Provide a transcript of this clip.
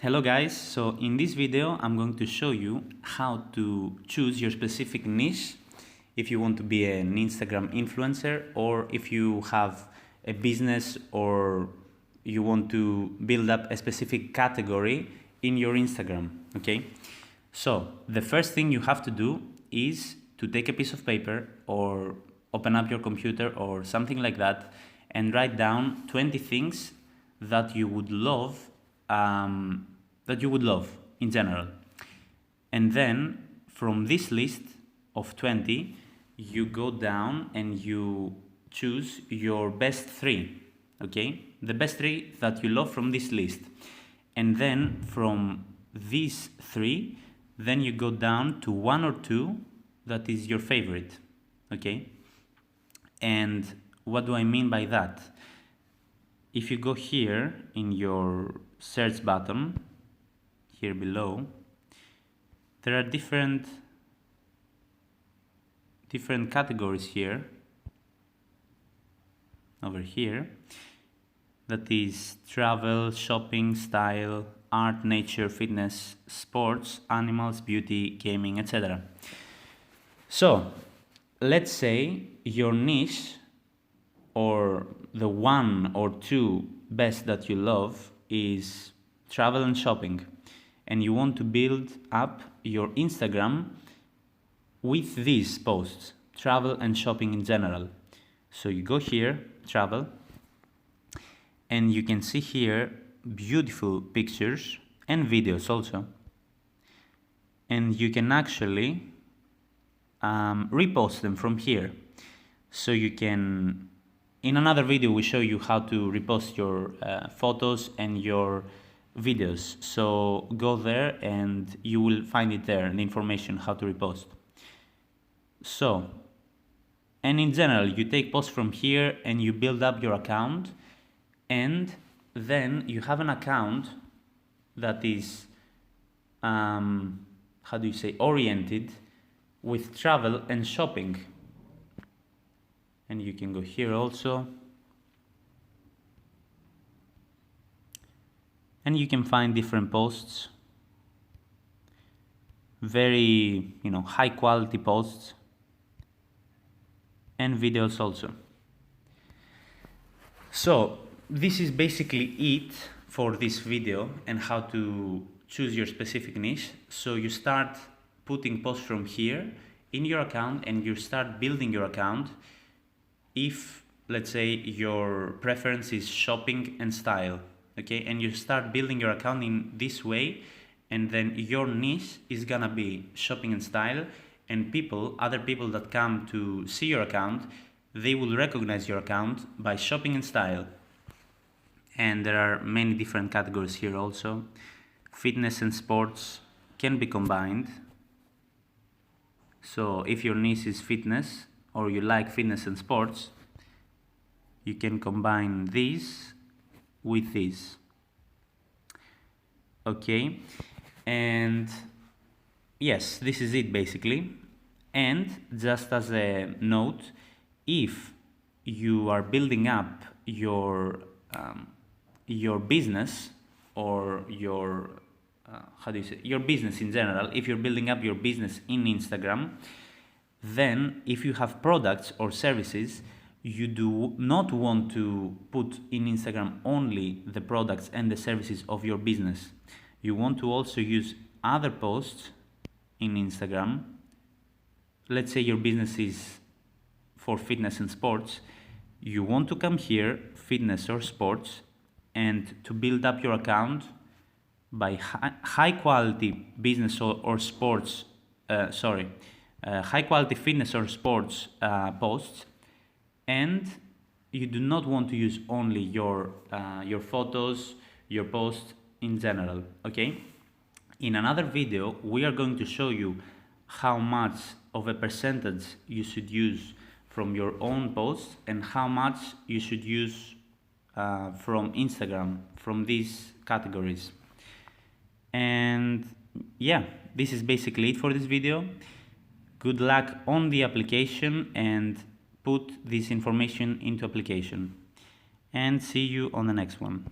Hello guys, so in this video I'm going to show you how to choose your specific niche if you want to be an Instagram influencer, or if you have a business or you want to build up a specific category in your Instagram. Okay, so the first thing you have to do is to take a piece of paper or open up your computer or something like that and write down 20 things that you would love in general. And then from this list of 20, you go down and you choose your best three, okay? The best three that you love from this list. And then from these three, then you go down to one or two that is your favorite, okay? And what do I mean by that? If you go here in your search button, here below, there are different categories here, over here, that is travel, shopping, style, art, nature, fitness, sports, animals, beauty, gaming, etc. So let's say your niche, or the one or two best that you love, is travel and shopping, and you want to build up your Instagram with these posts, travel and shopping in general. So you go here, travel, and you can see here beautiful pictures and videos also, and you can actually repost them from here. So you can, in another video we show you how to repost your photos and your videos, so go there and you will find it there, the information how to repost. So, and in general you take posts from here and you build up your account, and then you have an account that is oriented with travel and shopping. And you can go here also, and you can find different posts, very high quality posts, and videos also. So this is basically it for this video and how to choose your specific niche. So you start putting posts from here in your account and you start building your account. If, let's say, your preference is shopping and style, okay, and you start building your account in this way, and then your niche is gonna be shopping and style, and other people that come to see your account, they will recognize your account by shopping and style. And there are many different categories here also. Fitness and sports can be combined. So if your niche is fitness, or you like fitness and sports, you can combine these with this. Okay, and yes, this is it basically. And just as a note, if you are building up your business, or your your business in general, if you're building up your business in Instagram, then if you have products or services, you do not want to put in Instagram only the products and the services of your business. You want to also use other posts in Instagram. Let's say your business is for fitness and sports. You want to come here, fitness or sports, and to build up your account by high quality business or sports, high quality fitness or sports posts. And you do not want to use only your photos, your posts in general, okay? In another video we are going to show you how much of a percentage you should use from your own posts and how much you should use from Instagram, from these categories. And yeah, this is basically it for this video. Good luck on the application, and put this information into application, and see you on the next one.